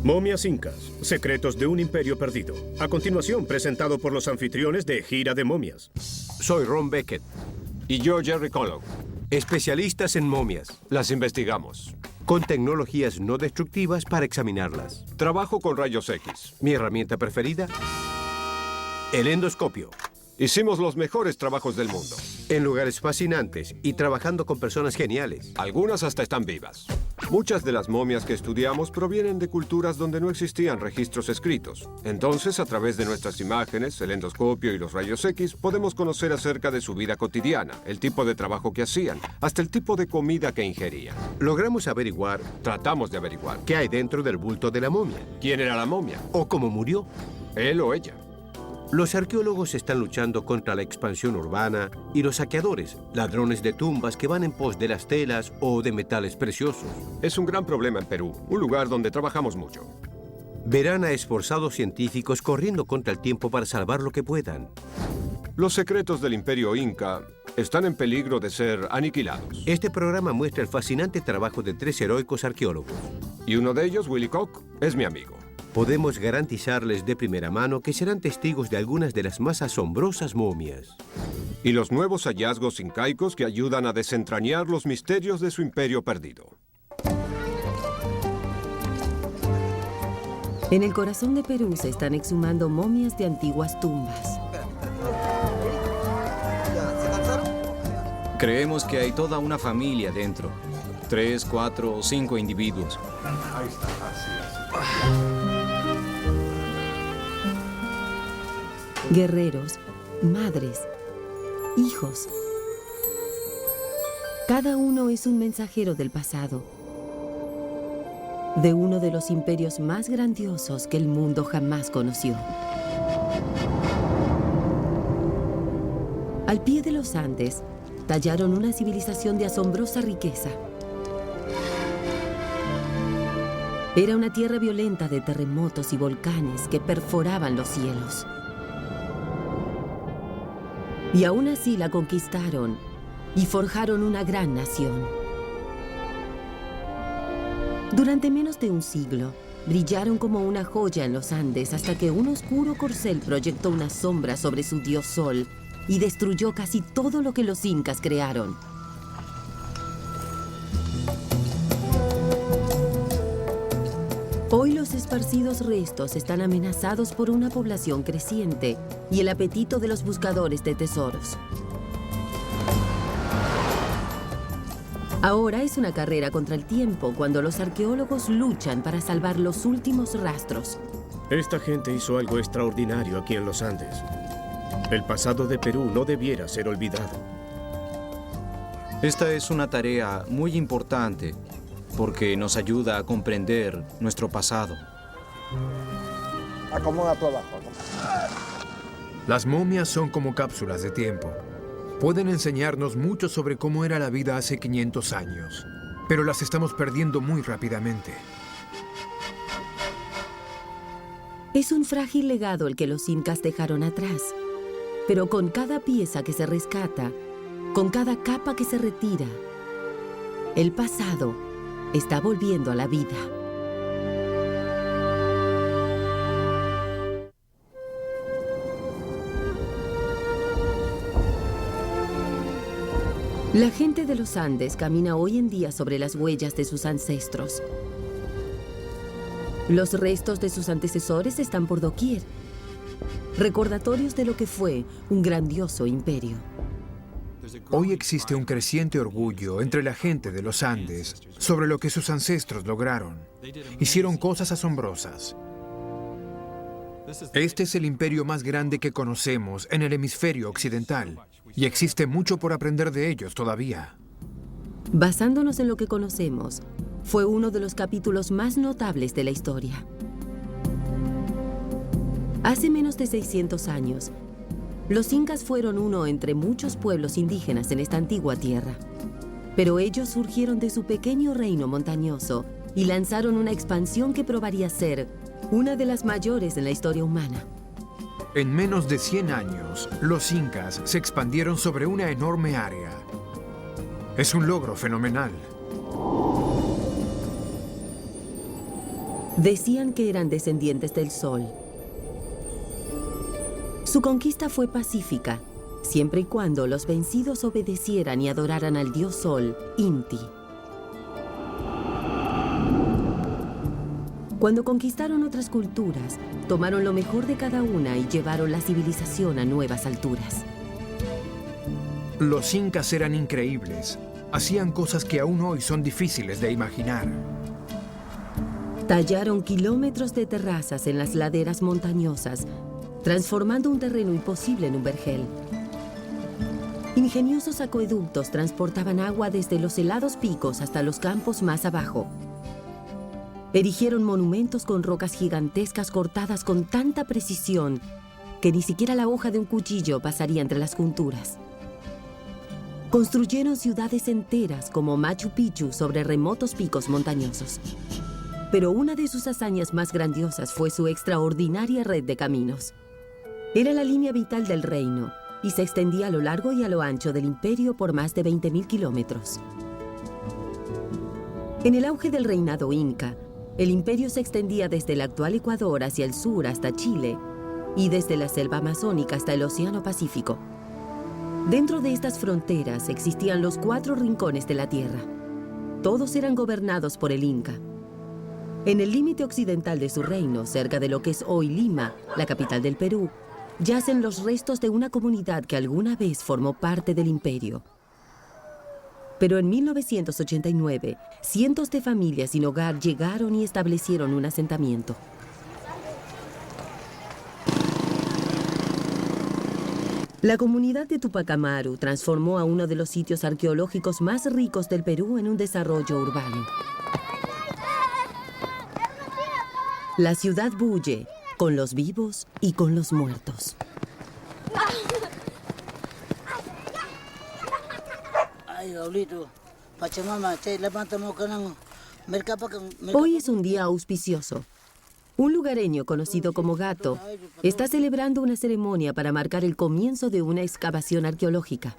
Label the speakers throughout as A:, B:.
A: Momias incas, secretos de un imperio perdido. A continuación, presentado por los anfitriones de Gira de Momias.
B: Soy Ron Beckett.
C: Y yo, Jerry Collog.
B: Especialistas en momias.
C: Las investigamos.
B: Con tecnologías no destructivas para examinarlas.
C: Trabajo con rayos X.
B: Mi herramienta preferida, el endoscopio.
C: Hicimos los mejores trabajos del mundo.
B: En lugares fascinantes y trabajando con personas geniales.
C: Algunas hasta están vivas. Muchas de las momias que estudiamos provienen de culturas donde no existían registros escritos. Entonces, a través de nuestras imágenes, el endoscopio y los rayos X, podemos conocer acerca de su vida cotidiana, el tipo de trabajo que hacían, hasta el tipo de comida que ingerían.
B: Logramos averiguar
C: Tratamos de averiguar
B: qué hay dentro del bulto de la momia.
C: quién era la momia,
B: O cómo murió.
C: él o ella.
B: Los arqueólogos están luchando contra la expansión urbana y los saqueadores, ladrones de tumbas que van en pos de las telas o de metales preciosos.
C: Es un gran problema en Perú, un lugar donde trabajamos mucho.
B: Verán a esforzados científicos corriendo contra el tiempo para salvar lo que puedan.
C: Los secretos del Imperio Inca están en peligro de ser aniquilados.
B: Este programa muestra el fascinante trabajo de 3 heroicos arqueólogos.
C: Y uno de ellos, Willy Koch, es mi amigo.
B: Podemos garantizarles de primera mano que serán testigos de algunas de las más asombrosas momias.
C: Y los nuevos hallazgos incaicos que ayudan a desentrañar los misterios de su imperio perdido.
D: En el corazón de Perú se están exhumando momias de antiguas tumbas.
E: Creemos que hay toda una familia dentro. 3, 4 o 5 individuos.
D: Guerreros, madres, hijos. Cada uno es un mensajero del pasado, de uno de los imperios más grandiosos que el mundo jamás conoció. Al pie de los Andes, tallaron una civilización de asombrosa riqueza. Era una tierra violenta de terremotos y volcanes que perforaban los cielos. Y aún así la conquistaron y forjaron una gran nación. Durante menos de un siglo, brillaron como una joya en los Andes hasta que un oscuro corcel proyectó una sombra sobre su dios Sol y destruyó casi todo lo que los incas crearon. Hoy los esparcidos restos están amenazados por una población creciente y el apetito de los buscadores de tesoros. Ahora es una carrera contra el tiempo cuando los arqueólogos luchan para salvar los últimos rastros.
A: Esta gente hizo algo extraordinario aquí en los Andes. El pasado de Perú no debiera ser olvidado.
E: Esta es una tarea muy importante porque nos ayuda a comprender nuestro pasado.
F: Acomoda todo abajo.
G: Las momias son como cápsulas de tiempo. Pueden enseñarnos mucho sobre cómo era la vida hace 500 años, pero las estamos perdiendo muy rápidamente.
D: Es un frágil legado el que los incas dejaron atrás, pero con cada pieza que se rescata, con cada capa que se retira, el pasado está volviendo a la vida. La gente de los Andes camina hoy en día sobre las huellas de sus ancestros. Los restos de sus antecesores están por doquier, recordatorios de lo que fue un grandioso imperio.
G: Hoy existe un creciente orgullo entre la gente de los Andes sobre lo que sus ancestros lograron. Hicieron cosas asombrosas. Este es el imperio más grande que conocemos en el hemisferio occidental, y existe mucho por aprender de ellos todavía.
D: Basándonos en lo que conocemos, fue uno de los capítulos más notables de la historia. Hace menos de 600 años, los incas fueron uno entre muchos pueblos indígenas en esta antigua tierra. Pero ellos surgieron de su pequeño reino montañoso y lanzaron una expansión que probaría ser una de las mayores en la historia humana.
G: En menos de 100 años, los incas se expandieron sobre una enorme área. Es un logro fenomenal.
D: Decían que eran descendientes del Sol. Su conquista fue pacífica, siempre y cuando los vencidos obedecieran y adoraran al dios Sol, Inti. Cuando conquistaron otras culturas, tomaron lo mejor de cada una y llevaron la civilización a nuevas alturas.
G: Los incas eran increíbles. Hacían cosas que aún hoy son difíciles de imaginar.
D: Tallaron kilómetros de terrazas en las laderas montañosas, transformando un terreno imposible en un vergel. Ingeniosos acueductos transportaban agua desde los helados picos hasta los campos más abajo. Erigieron monumentos con rocas gigantescas cortadas con tanta precisión que ni siquiera la hoja de un cuchillo pasaría entre las junturas. Construyeron ciudades enteras como Machu Picchu sobre remotos picos montañosos. Pero una de sus hazañas más grandiosas fue su extraordinaria red de caminos. Era la línea vital del reino y se extendía a lo largo y a lo ancho del imperio por más de 20.000 kilómetros. En el auge del reinado inca, el imperio se extendía desde el actual Ecuador hacia el sur hasta Chile y desde la selva amazónica hasta el Océano Pacífico. Dentro de estas fronteras existían los 4 rincones de la tierra. Todos eran gobernados por el Inca. En el límite occidental de su reino, cerca de lo que es hoy Lima, la capital del Perú, yacen los restos de una comunidad que alguna vez formó parte del imperio. Pero en 1989, cientos de familias sin hogar llegaron y establecieron un asentamiento. La comunidad de Tupac Amaru transformó a uno de los sitios arqueológicos más ricos del Perú en un desarrollo urbano. La ciudad bulle, con los vivos y con los muertos. Hoy es un día auspicioso. Un lugareño conocido como Gato está celebrando una ceremonia para marcar el comienzo de una excavación arqueológica.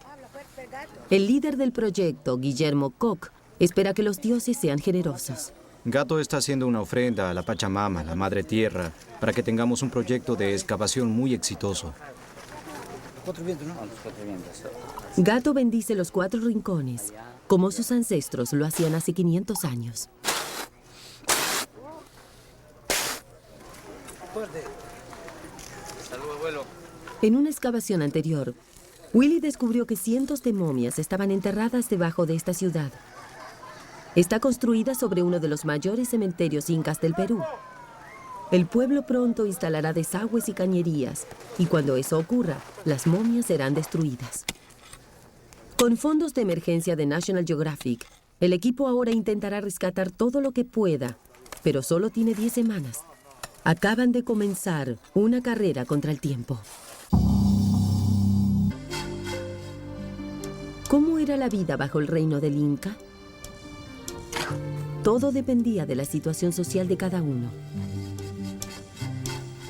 D: El líder del proyecto, Guillermo Koch, espera que los dioses sean generosos.
E: Gato está haciendo una ofrenda a la Pachamama, la Madre Tierra, para que tengamos un proyecto de excavación muy exitoso.
D: Gato bendice los 4 rincones, como sus ancestros lo hacían hace 500 años. En una excavación anterior, Willy descubrió que cientos de momias estaban enterradas debajo de esta ciudad. Está construida sobre uno de los mayores cementerios incas del Perú. El pueblo pronto instalará desagües y cañerías, y cuando eso ocurra, las momias serán destruidas. Con fondos de emergencia de National Geographic, el equipo ahora intentará rescatar todo lo que pueda, pero solo tiene 10 semanas. Acaban de comenzar una carrera contra el tiempo. ¿Cómo era la vida bajo el reino del Inca? Todo dependía de la situación social de cada uno.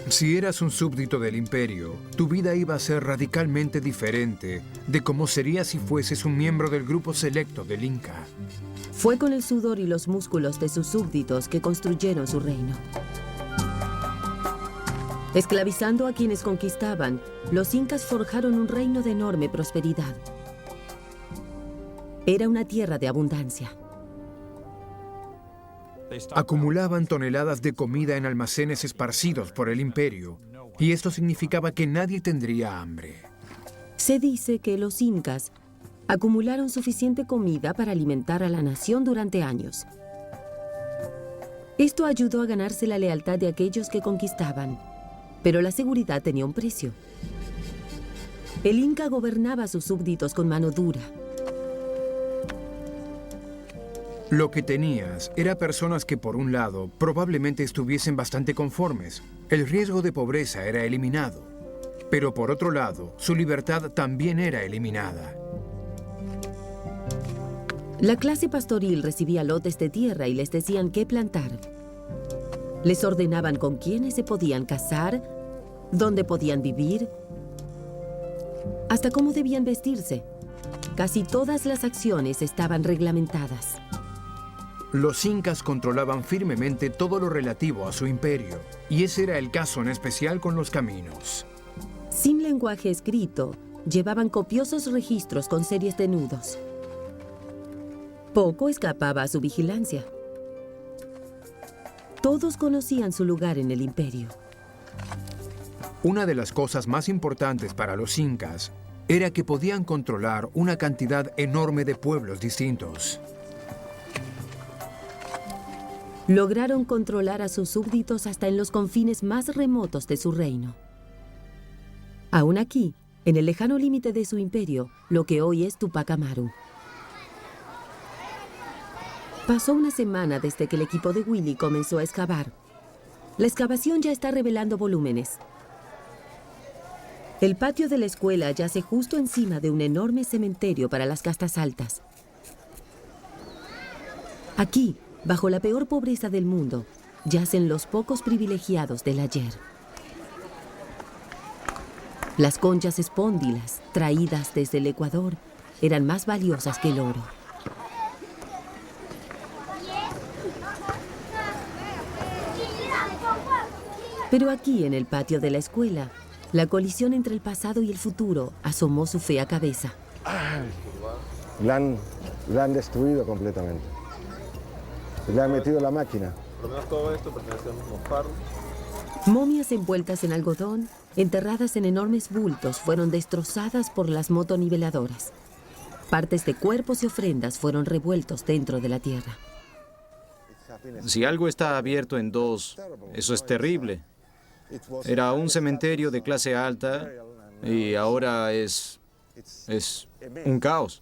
G: Si eras un súbdito del imperio, tu vida iba a ser radicalmente diferente de cómo sería si fueses un miembro del grupo selecto del Inca.
D: Fue con el sudor y los músculos de sus súbditos que construyeron su reino. Esclavizando a quienes conquistaban, los incas forjaron un reino de enorme prosperidad. Era una tierra de abundancia.
G: Acumulaban toneladas de comida en almacenes esparcidos por el imperio, y esto significaba que nadie tendría hambre.
D: Se dice que los incas acumularon suficiente comida para alimentar a la nación durante años. Esto ayudó a ganarse la lealtad de aquellos que conquistaban, pero la seguridad tenía un precio. El Inca gobernaba a sus súbditos con mano dura.
G: Lo que tenías era personas que, por un lado, probablemente estuviesen bastante conformes. El riesgo de pobreza era eliminado. Pero por otro lado, su libertad también era eliminada.
D: La clase pastoril recibía lotes de tierra y les decían qué plantar. Les ordenaban con quiénes se podían casar, dónde podían vivir, hasta cómo debían vestirse. Casi todas las acciones estaban reglamentadas.
G: los incas controlaban firmemente todo lo relativo a su imperio, y ese era el caso en especial con los caminos.
D: Sin lenguaje escrito, llevaban copiosos registros con series de nudos. Poco escapaba a su vigilancia. Todos conocían su lugar en el imperio.
G: Una de las cosas más importantes para los incas era que podían controlar una cantidad enorme de pueblos distintos.
D: Lograron controlar a sus súbditos hasta en los confines más remotos de su reino. Aún aquí, en el lejano límite de su imperio, lo que hoy es Tupac Amaru. Pasó una semana desde que el equipo de Willy comenzó a excavar. La excavación ya está revelando volúmenes. El patio de la escuela yace justo encima de un enorme cementerio para las castas altas. Aquí, bajo la peor pobreza del mundo, yacen los pocos privilegiados del ayer. Las conchas espóndilas, traídas desde el Ecuador, eran más valiosas que el oro. Pero aquí, en el patio de la escuela, la colisión entre el pasado y el futuro asomó su fea cabeza.
F: La han destruido completamente. Le han metido la máquina.
H: Por lo menos todo esto pertenece al mismo faro.
D: Momias envueltas en algodón, enterradas en enormes bultos, fueron destrozadas por las motoniveladoras. Partes de cuerpos y ofrendas fueron revueltos dentro de la tierra.
E: Si algo está abierto en dos, eso es terrible. Era un cementerio de clase alta y ahora es un caos.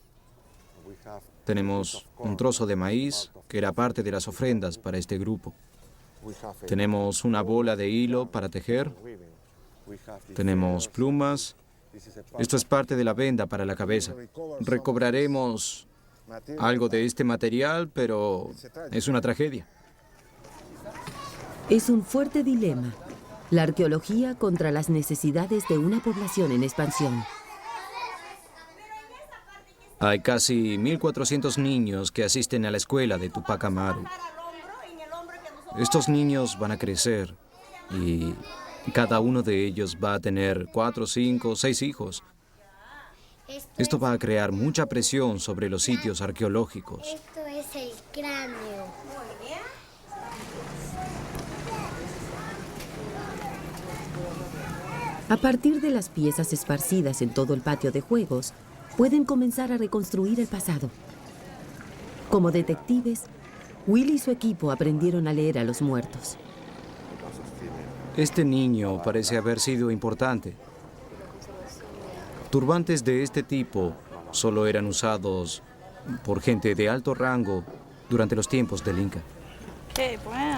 E: Tenemos un trozo de maíz que era parte de las ofrendas para este grupo. Tenemos una bola de hilo para tejer. Tenemos plumas. Esto es parte de la venda para la cabeza. Recobraremos algo de este material, pero es una tragedia.
D: Es un fuerte dilema. La arqueología contra las necesidades de una población en expansión.
E: Hay casi 1.400 niños que asisten a la escuela de Tupac Amaru. Estos niños van a crecer y cada uno de ellos va a tener 4, 5, 6 hijos. Esto va a crear mucha presión sobre los sitios arqueológicos.
I: Esto es el cráneo.
D: A partir de las piezas esparcidas en todo el patio de juegos, pueden comenzar a reconstruir el pasado. Como detectives, Willy y su equipo aprendieron a leer a los muertos.
E: Este niño parece haber sido importante. Turbantes de este tipo solo eran usados por gente de alto rango durante los tiempos del Inca.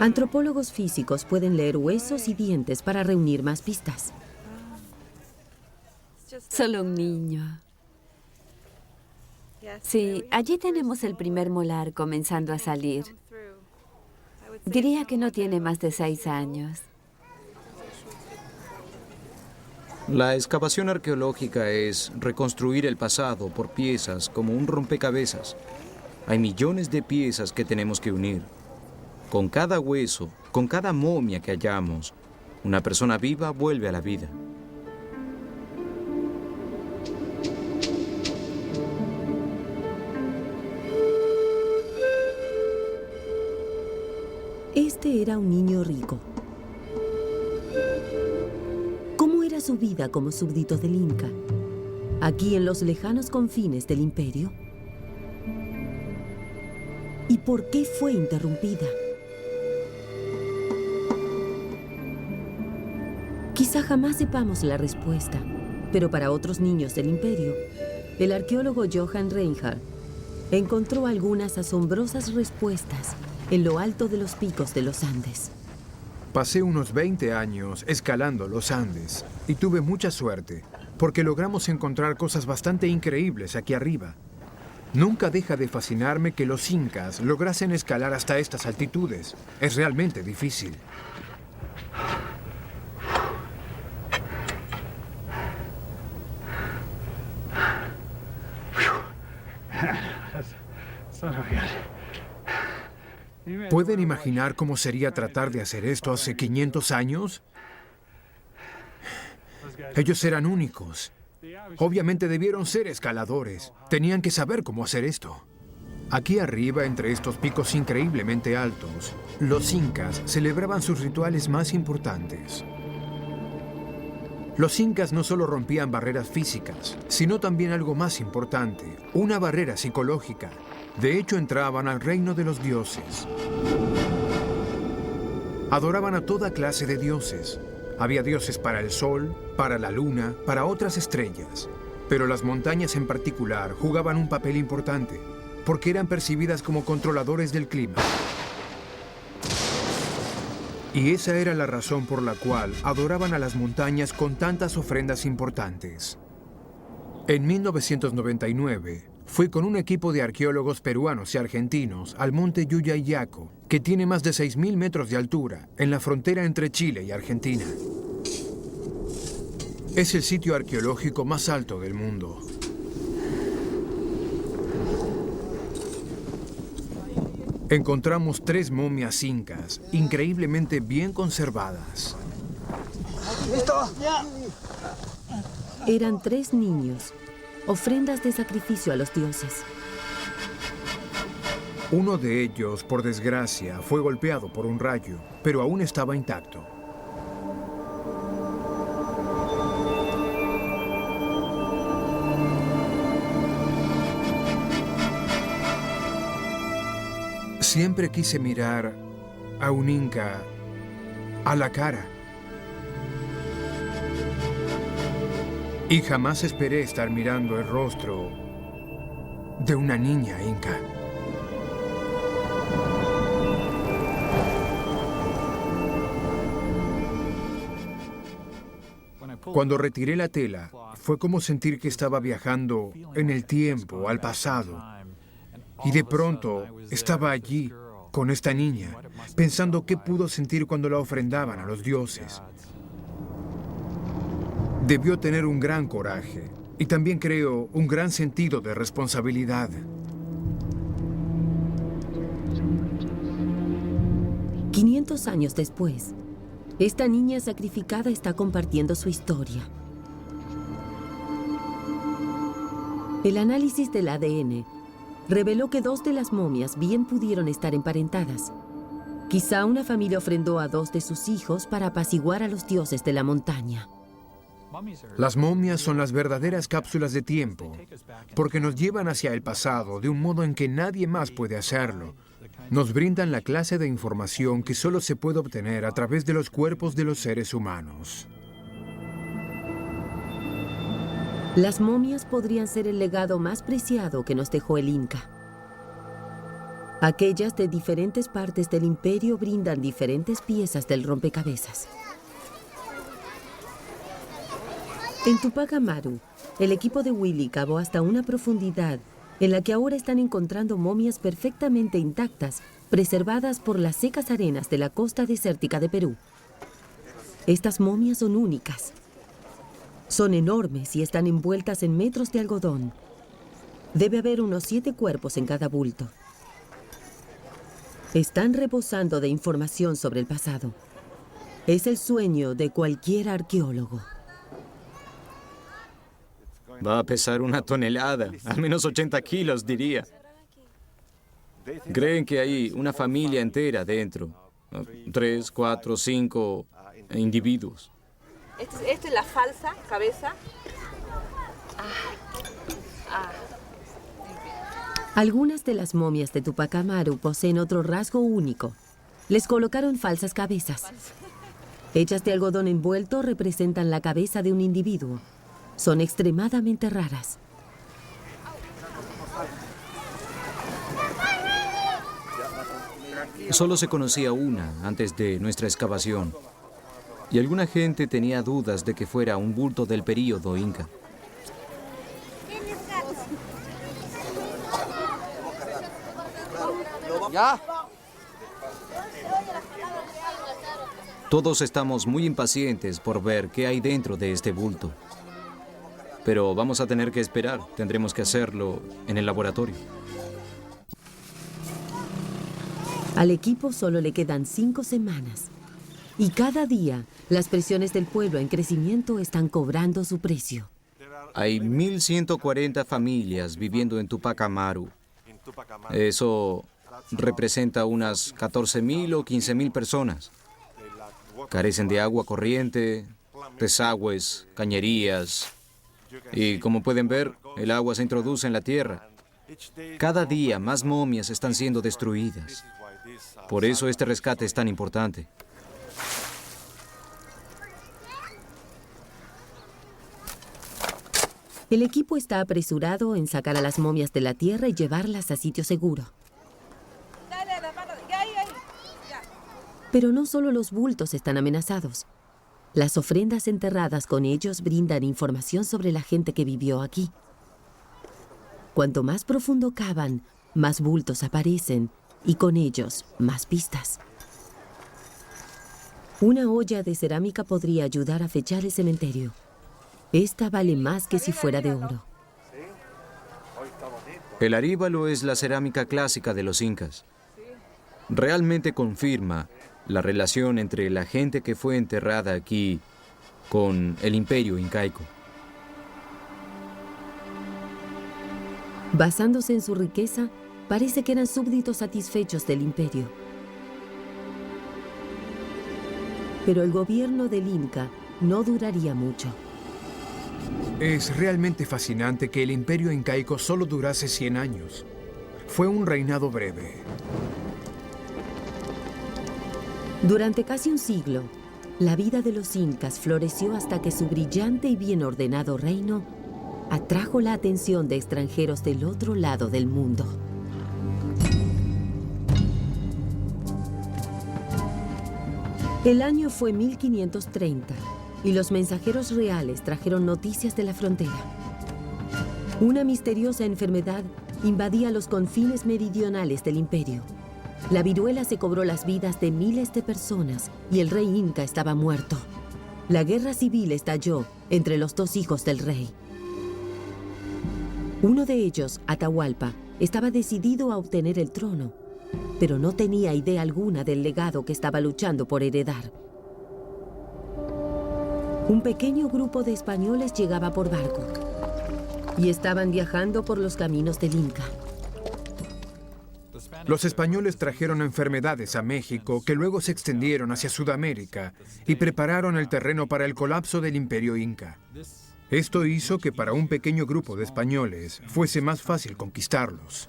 D: Antropólogos físicos pueden leer huesos y dientes para reunir más pistas.
J: Solo un niño. Sí, allí tenemos el primer molar comenzando a salir. Diría que no tiene más de 6 años.
E: La excavación arqueológica es reconstruir el pasado por piezas como un rompecabezas. Hay millones de piezas que tenemos que unir. Con cada hueso, con cada momia que hallamos, una persona viva vuelve a la vida.
D: Este era un niño rico. ¿Cómo era su vida como súbdito del Inca? Aquí en los lejanos confines del imperio. ¿Y por qué fue interrumpida? Quizá jamás sepamos la respuesta, pero para otros niños del imperio, el arqueólogo Johann Reinhardt encontró algunas asombrosas respuestas en lo alto de los picos de los Andes.
G: Pasé unos 20 años escalando los Andes y tuve mucha suerte porque logramos encontrar cosas bastante increíbles aquí arriba. Nunca deja de fascinarme que los incas lograsen escalar hasta estas altitudes. Es realmente difícil. ¿Pueden imaginar cómo sería tratar de hacer esto hace 500 años? Ellos eran únicos. Obviamente debieron ser escaladores. Tenían que saber cómo hacer esto. Aquí arriba, entre estos picos increíblemente altos, los incas celebraban sus rituales más importantes. Los incas no solo rompían barreras físicas, sino también algo más importante, una barrera psicológica. De hecho, entraban al reino de los dioses. Adoraban a toda clase de dioses. Había dioses para el sol, para la luna, para otras estrellas. Pero las montañas en particular jugaban un papel importante, porque eran percibidas como controladores del clima. Y esa era la razón por la cual adoraban a las montañas con tantas ofrendas importantes. En 1999, fui con un equipo de arqueólogos peruanos y argentinos al monte Yuyayaco, que tiene más de 6.000 metros de altura, en la frontera entre Chile y Argentina. Es el sitio arqueológico más alto del mundo. Encontramos 3 momias incas, increíblemente bien conservadas.
D: Eran 3 niños, ofrendas de sacrificio a los dioses.
G: Uno de ellos, por desgracia, fue golpeado por un rayo, pero aún estaba intacto. Siempre quise mirar a un inca a la cara. Y jamás esperé estar mirando el rostro de una niña inca. Cuando retiré la tela, fue como sentir que estaba viajando en el tiempo, al pasado. Y de pronto estaba allí, con esta niña, pensando qué pudo sentir cuando la ofrendaban a los dioses. Debió tener un gran coraje y también creo un gran sentido de responsabilidad.
D: «500 años después, esta niña sacrificada está compartiendo su historia. El análisis del ADN reveló que 2 de las momias bien pudieron estar emparentadas. Quizá una familia ofrendó a 2 de sus hijos para apaciguar a los dioses de la montaña.
G: Las momias son las verdaderas cápsulas de tiempo, porque nos llevan hacia el pasado de un modo en que nadie más puede hacerlo. Nos brindan la clase de información que solo se puede obtener a través de los cuerpos de los seres humanos.
D: Las momias podrían ser el legado más preciado que nos dejó el Inca. Aquellas de diferentes partes del imperio brindan diferentes piezas del rompecabezas. En Tupac Amaru, el equipo de Willy cavó hasta una profundidad en la que ahora están encontrando momias perfectamente intactas, preservadas por las secas arenas de la costa desértica de Perú. Estas momias son únicas. Son enormes y están envueltas en metros de algodón. Debe haber unos 7 cuerpos en cada bulto. Están rebosando de información sobre el pasado. Es el sueño de cualquier arqueólogo.
E: Va a pesar 1 tonelada, al menos 80 kilos, diría. Creen que hay una familia entera dentro. 3, 4, 5 individuos.
K: Esta es la falsa cabeza.
D: Algunas de las momias de Tupac Amaru poseen otro rasgo único. Les colocaron falsas cabezas. Hechas de algodón envuelto, representan la cabeza de un individuo. Son extremadamente raras.
E: Solo se conocía una antes de nuestra excavación. Y alguna gente tenía dudas de que fuera un bulto del período inca. Todos estamos muy impacientes por ver qué hay dentro de este bulto. Pero vamos a tener que esperar. Tendremos que hacerlo en el laboratorio.
D: Al equipo solo le quedan 5 semanas. Y cada día, las presiones del pueblo en crecimiento están cobrando su precio.
E: Hay 1.140 familias viviendo en Tupac Amaru. Eso representa unas 14.000 o 15.000 personas. Carecen de agua corriente, desagües, cañerías. Y como pueden ver, el agua se introduce en la tierra. Cada día más momias están siendo destruidas. Por eso este rescate es tan importante.
D: El equipo está apresurado en sacar a las momias de la tierra y llevarlas a sitio seguro. Pero no solo los bultos están amenazados. Las ofrendas enterradas con ellos brindan información sobre la gente que vivió aquí. Cuanto más profundo cavan, más bultos aparecen y con ellos más pistas. Una olla de cerámica podría ayudar a fechar el cementerio. Esta vale más que si fuera de oro.
E: El aríbalo es la cerámica clásica de los incas. Realmente confirma la relación entre la gente que fue enterrada aquí con el imperio incaico.
D: Basándose en su riqueza, parece que eran súbditos satisfechos del imperio. Pero el gobierno del Inca no duraría mucho.
G: Es realmente fascinante que el imperio incaico solo durase 100 años. Fue un reinado breve.
D: Durante casi un siglo, la vida de los incas floreció hasta que su brillante y bien ordenado reino atrajo la atención de extranjeros del otro lado del mundo. El año fue 1530 y los mensajeros reales trajeron noticias de la frontera. Una misteriosa enfermedad invadía los confines meridionales del imperio. La viruela se cobró las vidas de miles de personas y el rey inca estaba muerto. La guerra civil estalló entre los 2 hijos del rey. Uno de ellos, Atahualpa, estaba decidido a obtener el trono, pero no tenía idea alguna del legado que estaba luchando por heredar. Un pequeño grupo de españoles llegaba por barco y estaban viajando por los caminos del Inca.
G: Los españoles trajeron enfermedades a México que luego se extendieron hacia Sudamérica y prepararon el terreno para el colapso del imperio inca. Esto hizo que para un pequeño grupo de españoles fuese más fácil conquistarlos.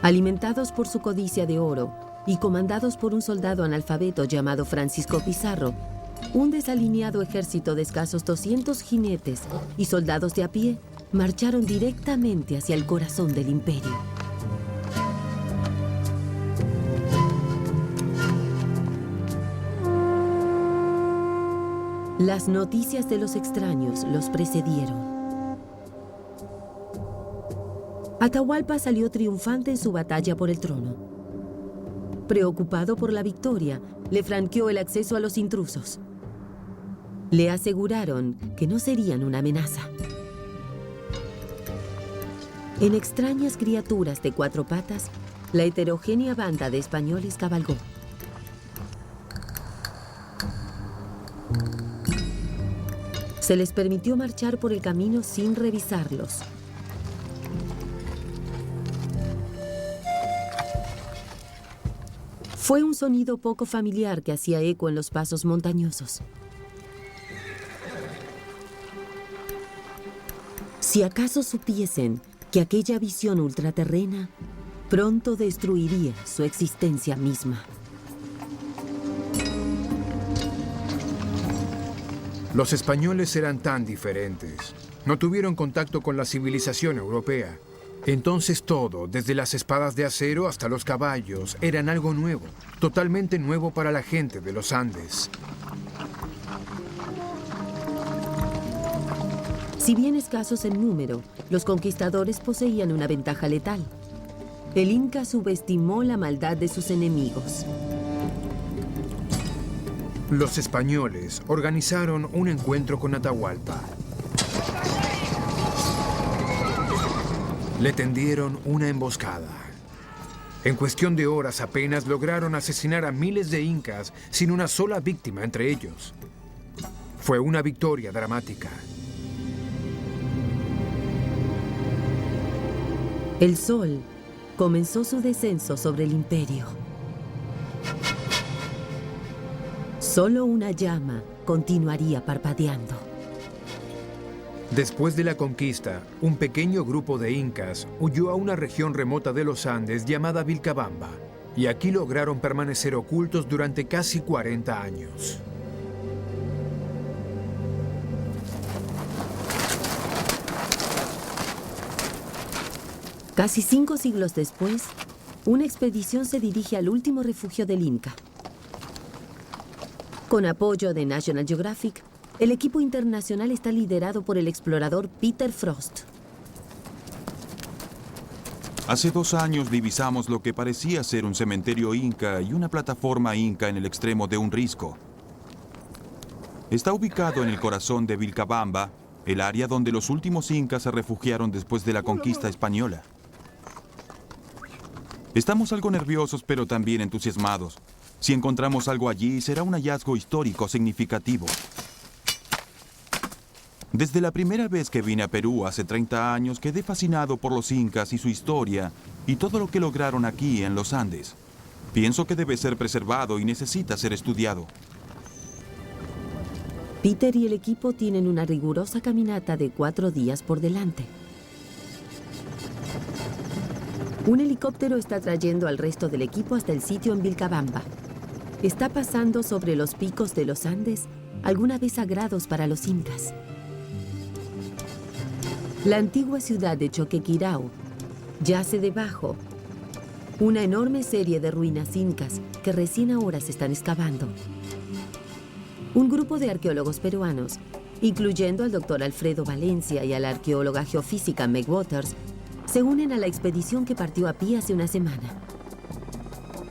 D: Alimentados por su codicia de oro y comandados por un soldado analfabeto llamado Francisco Pizarro, un desalineado ejército de escasos 200 jinetes y soldados de a pie marcharon directamente hacia el corazón del imperio. Las noticias de los extraños los precedieron. Atahualpa salió triunfante en su batalla por el trono. Preocupado por la victoria, le franqueó el acceso a los intrusos. Le aseguraron que no serían una amenaza. En extrañas criaturas de 4 patas, la heterogénea banda de españoles cabalgó. Se les permitió marchar por el camino sin revisarlos. Fue un sonido poco familiar que hacía eco en los pasos montañosos. Si acaso supiesen que aquella visión ultraterrena pronto destruiría su existencia misma.
G: Los españoles eran tan diferentes. No tuvieron contacto con la civilización europea. Entonces todo, desde las espadas de acero hasta los caballos, eran algo nuevo, totalmente nuevo para la gente de los Andes.
D: Si bien escasos en número, los conquistadores poseían una ventaja letal. El Inca subestimó la maldad de sus enemigos.
G: Los españoles organizaron un encuentro con Atahualpa. Le tendieron una emboscada. En cuestión de horas apenas lograron asesinar a miles de incas sin una sola víctima entre ellos. Fue una victoria dramática.
D: El sol comenzó su descenso sobre el imperio. Solo una llama continuaría parpadeando.
G: Después de la conquista, un pequeño grupo de incas huyó a una región remota de los Andes llamada Vilcabamba, y aquí lograron permanecer ocultos durante casi 40 años.
D: Casi 5 siglos después, una expedición se dirige al último refugio del Inca. Con apoyo de National Geographic, el equipo internacional está liderado por el explorador Peter Frost.
L: Hace 2 años divisamos lo que parecía ser un cementerio inca y una plataforma inca en el extremo de un risco. Está ubicado en el corazón de Vilcabamba, el área donde los últimos incas se refugiaron después de la conquista española. Estamos algo nerviosos, pero también entusiasmados. Si encontramos algo allí, será un hallazgo histórico significativo. Desde la primera vez que vine a Perú hace 30 años, quedé fascinado por los incas y su historia y todo lo que lograron aquí en los Andes. Pienso que debe ser preservado y necesita ser estudiado.
D: Peter y el equipo tienen una rigurosa caminata de 4 días por delante. Un helicóptero está trayendo al resto del equipo hasta el sitio en Vilcabamba. Está pasando sobre los picos de los Andes, alguna vez sagrados para los incas. La antigua ciudad de Choquequirao yace debajo una enorme serie de ruinas incas que recién ahora se están excavando. Un grupo de arqueólogos peruanos, incluyendo al doctor Alfredo Valencia y a la arqueóloga geofísica Meg Waters, se unen a la expedición que partió a pie hace una semana.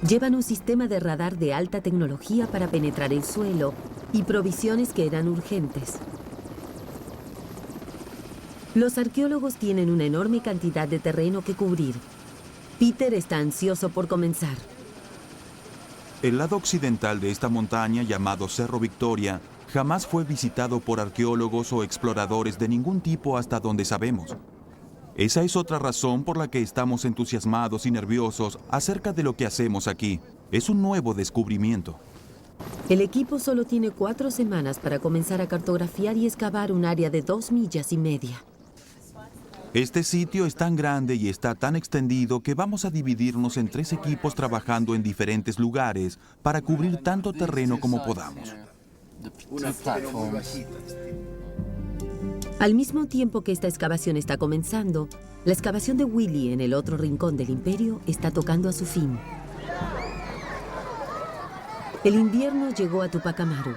D: Llevan un sistema de radar de alta tecnología para penetrar el suelo y provisiones que eran urgentes. Los arqueólogos tienen una enorme cantidad de terreno que cubrir. Peter está ansioso por comenzar.
L: El lado occidental de esta montaña, llamado Cerro Victoria, jamás fue visitado por arqueólogos o exploradores de ningún tipo hasta donde sabemos. Esa es otra razón por la que estamos entusiasmados y nerviosos acerca de lo que hacemos aquí. Es un nuevo descubrimiento.
D: El equipo solo tiene 4 semanas para comenzar a cartografiar y excavar un área de 2,5 millas.
L: Este sitio es tan grande y está tan extendido que vamos a dividirnos en 3 equipos trabajando en diferentes lugares para cubrir tanto terreno como podamos.
D: Al mismo tiempo que esta excavación está comenzando, la excavación de Willy en el otro rincón del imperio está tocando a su fin. El invierno llegó a Tupac Amaru.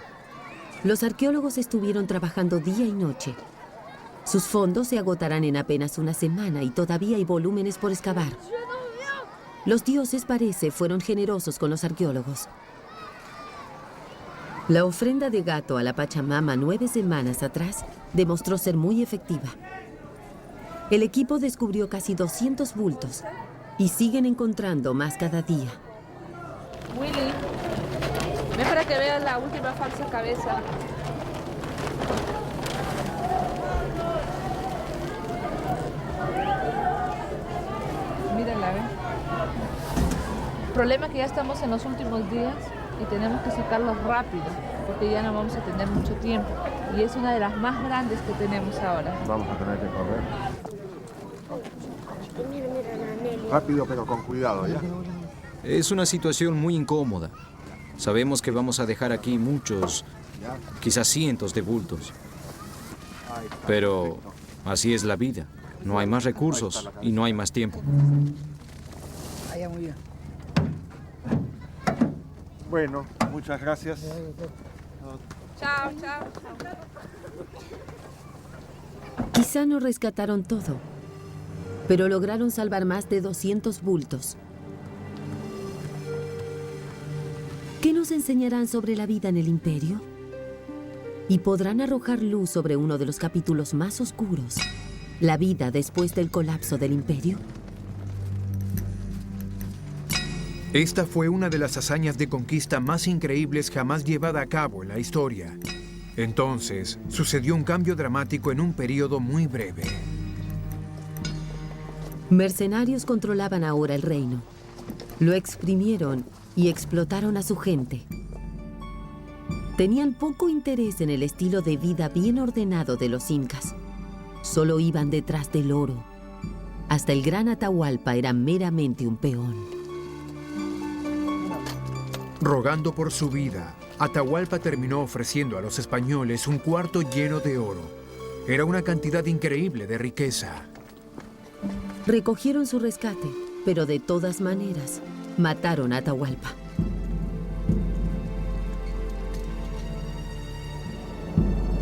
D: Los arqueólogos estuvieron trabajando día y noche. Sus fondos se agotarán en apenas una semana y todavía hay volúmenes por excavar. Los dioses, parece, fueron generosos con los arqueólogos. La ofrenda de gato a la Pachamama 9 semanas atrás demostró ser muy efectiva. El equipo descubrió casi 200 bultos y siguen encontrando más cada día.
K: Willy, ven para que veas la última falsa cabeza. Mírala, ¿ven? El problema es que ya estamos en los últimos días y tenemos que sacarlos rápido, porque ya no vamos a tener mucho tiempo. Y es una de las más grandes que tenemos ahora.
F: Vamos a tener que correr.
I: Mira, Nelly.
F: Rápido, pero con cuidado, ¿ya?
E: Es una situación muy incómoda. Sabemos que vamos a dejar aquí muchos, quizás cientos de bultos. Pero así es la vida. No hay más recursos y no hay más tiempo.
F: Muy bien. Bueno, muchas gracias.
K: Chao, chao.
D: Quizá no rescataron todo, pero lograron salvar más de 200 bultos. ¿Qué nos enseñarán sobre la vida en el imperio? ¿Y podrán arrojar luz sobre uno de los capítulos más oscuros? ¿La vida después del colapso del imperio?
G: Esta fue una de las hazañas de conquista más increíbles jamás llevada a cabo en la historia. Entonces, sucedió un cambio dramático en un periodo muy breve.
D: Mercenarios controlaban ahora el reino. Lo exprimieron y explotaron a su gente. Tenían poco interés en el estilo de vida bien ordenado de los incas. Solo iban detrás del oro. Hasta el gran Atahualpa era meramente un peón.
G: Rogando por su vida, Atahualpa terminó ofreciendo a los españoles un cuarto lleno de oro. Era una cantidad increíble de riqueza.
D: Recogieron su rescate, pero de todas maneras, mataron a Atahualpa.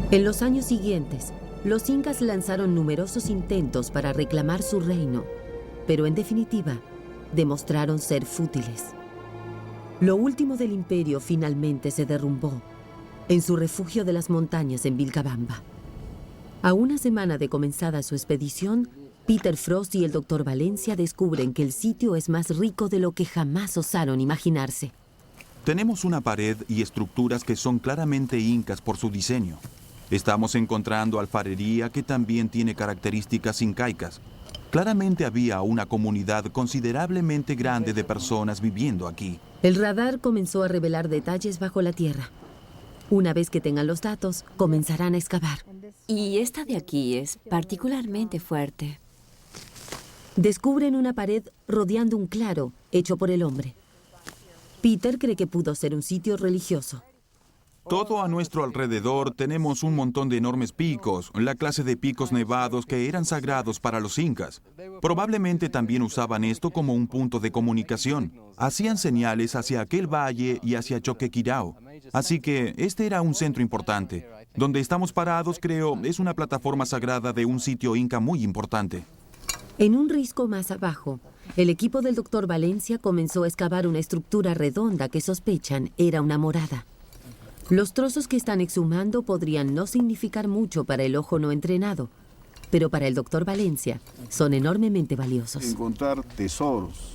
D: En los años siguientes, los incas lanzaron numerosos intentos para reclamar su reino, pero en definitiva, demostraron ser fútiles. Lo último del imperio finalmente se derrumbó en su refugio de las montañas en Vilcabamba. A una semana de comenzada su expedición, Peter Frost y el Dr. Valencia descubren que el sitio es más rico de lo que jamás osaron imaginarse.
L: Tenemos una pared y estructuras que son claramente incas por su diseño. Estamos encontrando alfarería que también tiene características incaicas. Claramente había una comunidad considerablemente grande de personas viviendo aquí.
D: El radar comenzó a revelar detalles bajo la tierra. Una vez que tengan los datos, comenzarán a excavar.
J: Y esta de aquí es particularmente fuerte.
D: Descubren una pared rodeando un claro hecho por el hombre. Peter cree que pudo ser un sitio religioso.
L: Todo a nuestro alrededor tenemos un montón de enormes picos, la clase de picos nevados que eran sagrados para los incas. Probablemente también usaban esto como un punto de comunicación. Hacían señales hacia aquel valle y hacia Choquequirao. Así que este era un centro importante. Donde estamos parados, creo, es una plataforma sagrada de un sitio inca muy importante.
D: En un risco más abajo, el equipo del Dr. Valencia comenzó a excavar una estructura redonda que sospechan era una morada. Los trozos que están exhumando podrían no significar mucho para el ojo no entrenado, pero para el Dr. Valencia son enormemente valiosos.
M: Encontrar tesoros,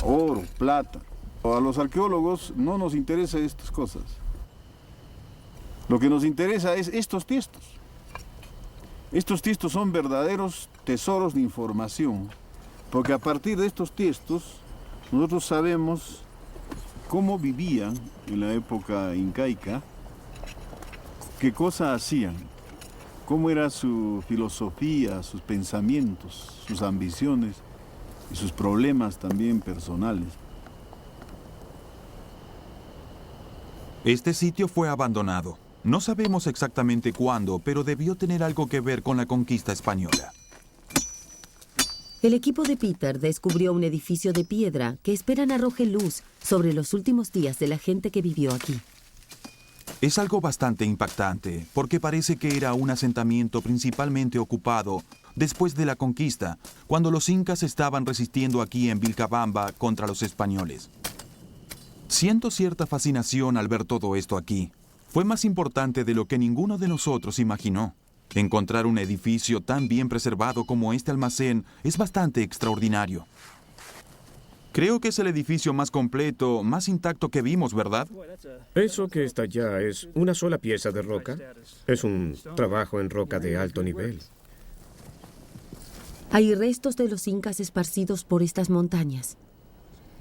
M: oro, plata. A los arqueólogos no nos interesan estas cosas. Lo que nos interesa es estos tiestos. Estos tiestos son verdaderos tesoros de información, porque a partir de estos tiestos nosotros sabemos cómo vivían en la época incaica, qué cosas hacían, cómo era su filosofía, sus pensamientos, sus ambiciones y sus problemas también personales.
L: Este sitio fue abandonado. No sabemos exactamente cuándo, pero debió tener algo que ver con la conquista española.
D: El equipo de Peter descubrió un edificio de piedra que esperan arroje luz sobre los últimos días de la gente que vivió aquí.
L: Es algo bastante impactante, porque parece que era un asentamiento principalmente ocupado después de la conquista, cuando los incas estaban resistiendo aquí en Vilcabamba contra los españoles. Siento cierta fascinación al ver todo esto aquí. Fue más importante de lo que ninguno de nosotros imaginó. Encontrar un edificio tan bien preservado como este almacén es bastante extraordinario. Creo que es el edificio más completo, más intacto que vimos, ¿verdad?
A: Eso que está allá es una sola pieza de roca. Es un trabajo en roca de alto nivel.
D: Hay restos de los incas esparcidos por estas montañas.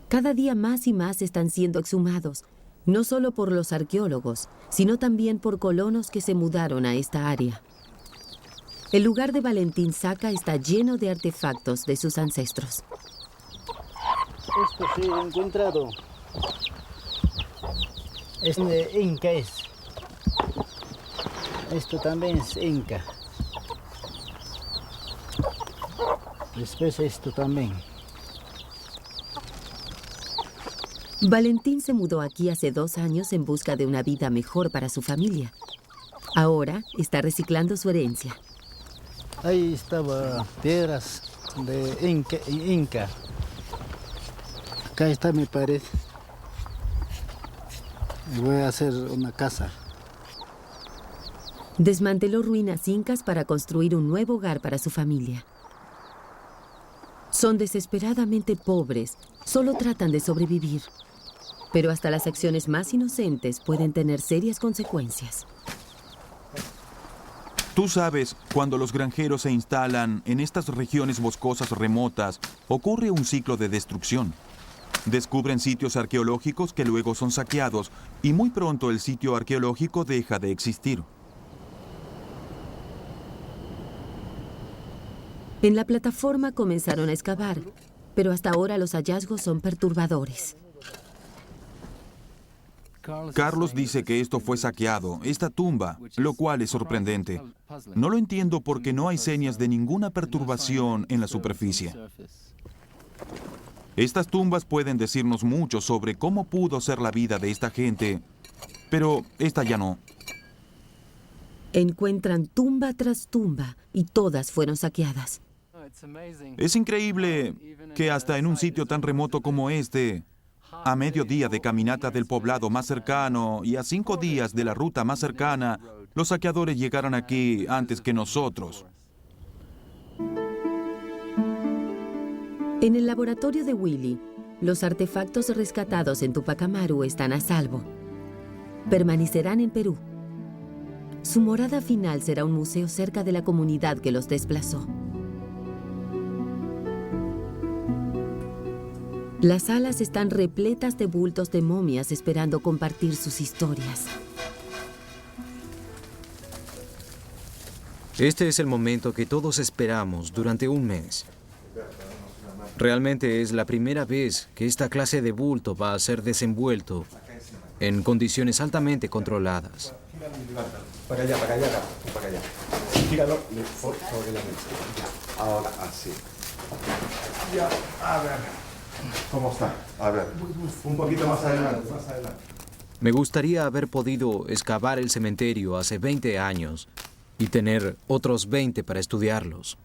D: Cada día más y más están siendo exhumados, no solo por los arqueólogos, sino también por colonos que se mudaron a esta área. El lugar de Valentín Saca está lleno de artefactos de sus ancestros.
N: Esto sí he encontrado. Inca es. Esto también es Inca. Después esto también.
D: Valentín se mudó aquí hace 2 años en busca de una vida mejor para su familia. Ahora está reciclando su herencia.
N: Ahí estaba piedras de Inca. Acá está mi pared. Y voy a hacer una casa.
D: Desmanteló ruinas incas para construir un nuevo hogar para su familia. Son desesperadamente pobres, solo tratan de sobrevivir. Pero hasta las acciones más inocentes pueden tener serias consecuencias.
L: Tú sabes, cuando los granjeros se instalan en estas regiones boscosas remotas, ocurre un ciclo de destrucción. Descubren sitios arqueológicos que luego son saqueados y muy pronto el sitio arqueológico deja de existir.
D: En la plataforma comenzaron a excavar, pero hasta ahora los hallazgos son perturbadores.
L: Carlos dice que esto fue saqueado, esta tumba, lo cual es sorprendente. No lo entiendo porque no hay señas de ninguna perturbación en la superficie. Estas tumbas pueden decirnos mucho sobre cómo pudo ser la vida de esta gente, pero esta ya no.
D: Encuentran tumba tras tumba y todas fueron saqueadas.
L: Es increíble que hasta en un sitio tan remoto como este, a mediodía de caminata del poblado más cercano y a 5 días de la ruta más cercana, los saqueadores llegaran aquí antes que nosotros.
D: En el laboratorio de Willy, los artefactos rescatados en Tupac Amaru están a salvo. Permanecerán en Perú. Su morada final será un museo cerca de la comunidad que los desplazó. Las salas están repletas de bultos de momias esperando compartir sus historias.
E: Este es el momento que todos esperamos durante un mes. Realmente es la primera vez que esta clase de bulto va a ser desenvuelto en condiciones altamente controladas.
F: Para allá, para allá. Gíralo sobre la mesa. Ahora, así. Ya, a ver. ¿Cómo está? A ver, un poquito más adelante,
E: Me gustaría haber podido excavar el cementerio hace 20 años y tener otros 20 para estudiarlos.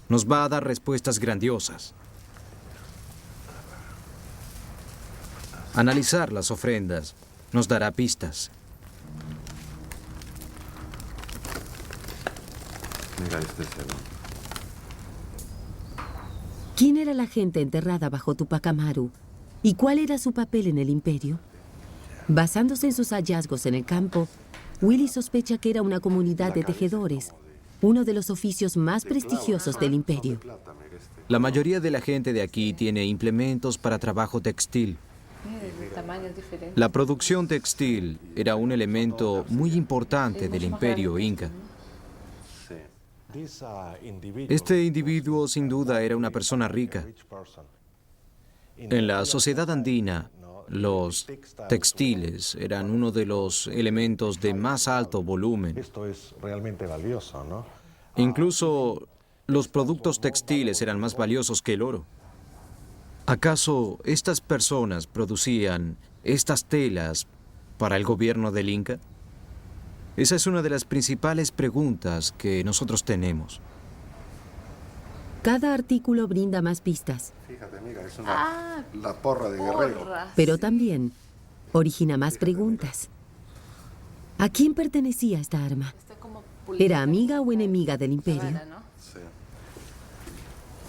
E: Nos va a dar respuestas grandiosas. Analizar las ofrendas nos dará pistas.
F: Mira este segundo.
D: ¿Quién era la gente enterrada bajo Tupac Amaru? ¿Y cuál era su papel en el imperio? Basándose en sus hallazgos en el campo, Willy sospecha que era una comunidad de tejedores, uno de los oficios más prestigiosos del imperio.
E: La mayoría de la gente de aquí tiene implementos para trabajo textil. La producción textil era un elemento muy importante del imperio inca. Este individuo sin duda era una persona rica. En la sociedad andina, los textiles eran uno de los elementos de más alto volumen.
F: Esto es realmente valioso, ¿no?
E: Incluso los productos textiles eran más valiosos que el oro. ¿Acaso estas personas producían estas telas para el gobierno del Inca? Esa es una de las principales preguntas que nosotros tenemos.
D: Cada artículo brinda más pistas.
F: Fíjate, mira, es la porra de guerrero.
D: Pero también origina más preguntas. ¿A quién pertenecía esta arma? ¿Era amiga o enemiga del imperio?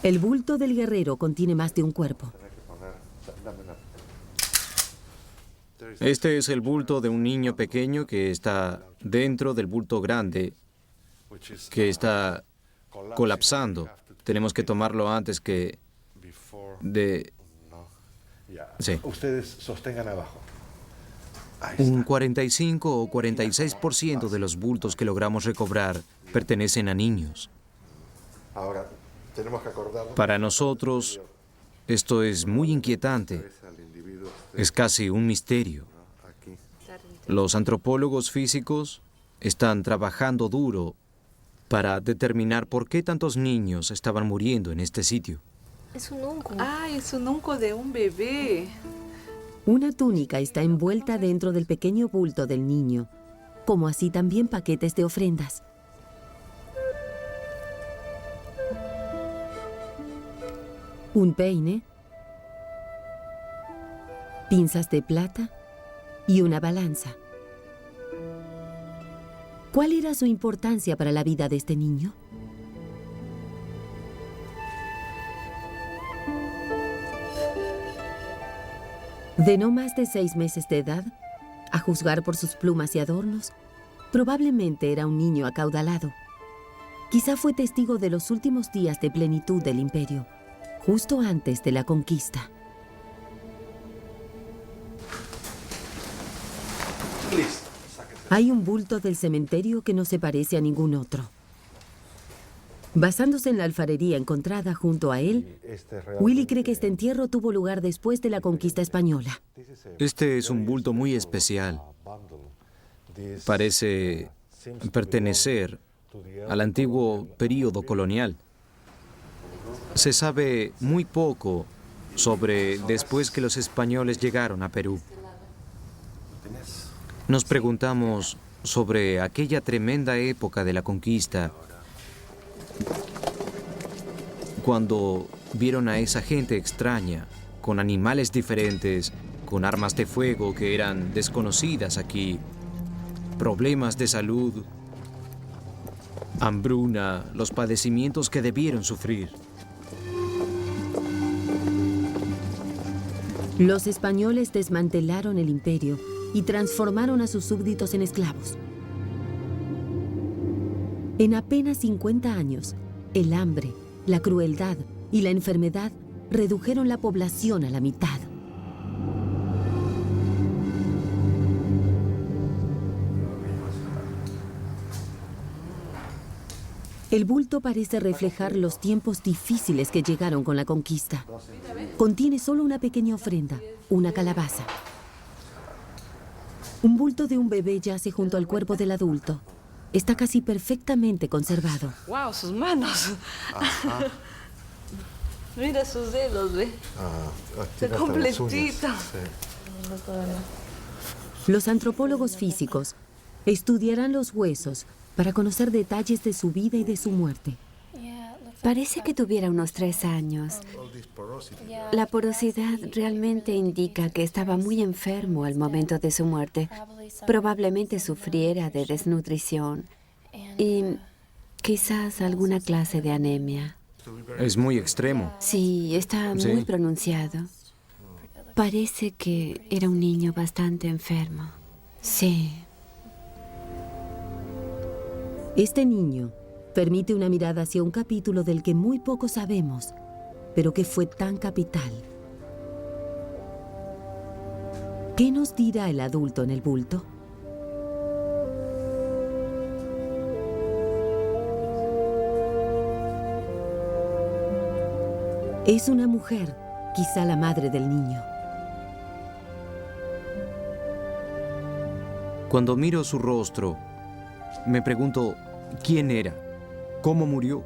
D: El bulto del guerrero contiene más de un cuerpo.
E: Este es el bulto de un niño pequeño que está dentro del bulto grande, que está colapsando. Tenemos que tomarlo antes que Sí.
F: Ustedes sostengan abajo.
E: Un 45 o 46% de los bultos que logramos recobrar pertenecen a niños.
F: Ahora, tenemos que acordarnos.
E: Para nosotros, esto es muy inquietante. Es casi un misterio. Los antropólogos físicos están trabajando duro para determinar por qué tantos niños estaban muriendo en este sitio.
K: Es un unco. Ah, es un unco de un bebé.
D: Una túnica está envuelta dentro del pequeño bulto del niño, como así también paquetes de ofrendas. Un peine, pinzas de plata y una balanza. ¿Cuál era su importancia para la vida de este niño? De no más de 6 meses de edad, a juzgar por sus plumas y adornos, probablemente era un niño acaudalado. Quizá fue testigo de los últimos días de plenitud del imperio, justo antes de la conquista. Hay un bulto del cementerio que no se parece a ningún otro. Basándose en la alfarería encontrada junto a él, Willy cree que este entierro tuvo lugar después de la conquista española.
E: Este es un bulto muy especial. Parece pertenecer al antiguo período colonial. Se sabe muy poco sobre después que los españoles llegaron a Perú. Nos preguntamos sobre aquella tremenda época de la conquista, cuando vieron a esa gente extraña, con animales diferentes, con armas de fuego que eran desconocidas aquí, problemas de salud, hambruna, los padecimientos que debieron sufrir.
D: Los españoles desmantelaron el imperio y transformaron a sus súbditos en esclavos. En apenas 50 años, el hambre, la crueldad y la enfermedad redujeron la población a la mitad. El bulto parece reflejar los tiempos difíciles que llegaron con la conquista. Contiene solo una pequeña ofrenda, una calabaza. Un bulto de un bebé yace junto al cuerpo del adulto. Está casi perfectamente conservado.
K: ¡Wow! ¡Sus manos!
F: Ajá.
K: Mira sus dedos, ¿ve? Está completito. Sí.
D: Los antropólogos físicos estudiarán los huesos para conocer detalles de su vida y de su muerte.
J: Parece que tuviera unos 3 años. La porosidad realmente indica que estaba muy enfermo al momento de su muerte. Probablemente sufriera de desnutrición y quizás alguna clase de anemia.
E: Es muy extremo.
J: Sí, está muy pronunciado. Parece que era un niño bastante enfermo. Sí.
D: Este niño permite una mirada hacia un capítulo del que muy poco sabemos, pero que fue tan capital. ¿Qué nos dirá el adulto en el bulto? Es una mujer, quizá la madre del niño.
E: Cuando miro su rostro, me pregunto quién era, cómo murió.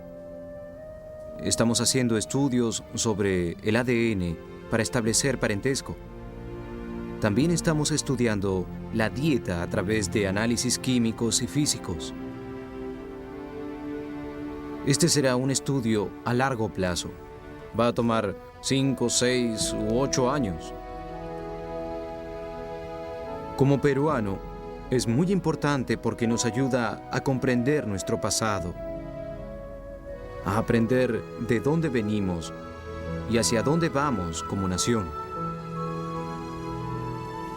E: Estamos haciendo estudios sobre el ADN para establecer parentesco. También estamos estudiando la dieta a través de análisis químicos y físicos. Este será un estudio a largo plazo. Va a tomar 5, 6 u 8 años. Como peruano, es muy importante porque nos ayuda a comprender nuestro pasado, a aprender de dónde venimos y hacia dónde vamos como nación.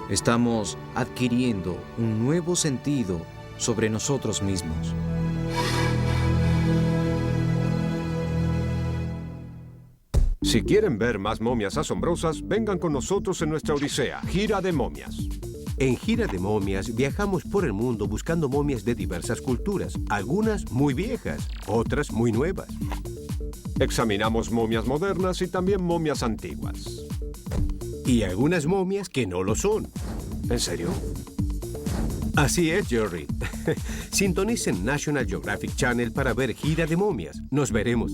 E: Estamos adquiriendo un nuevo sentido sobre nosotros mismos.
C: Si quieren ver más momias asombrosas, vengan con nosotros en nuestra odisea, Gira de Momias.
B: En Gira de Momias viajamos por el mundo buscando momias de diversas culturas, algunas muy viejas, otras muy nuevas.
C: Examinamos momias modernas y también momias antiguas.
B: Y algunas momias que no lo son.
C: ¿En serio?
B: Así es, Jerry. Sintonicen National Geographic Channel para ver Gira de Momias. Nos veremos.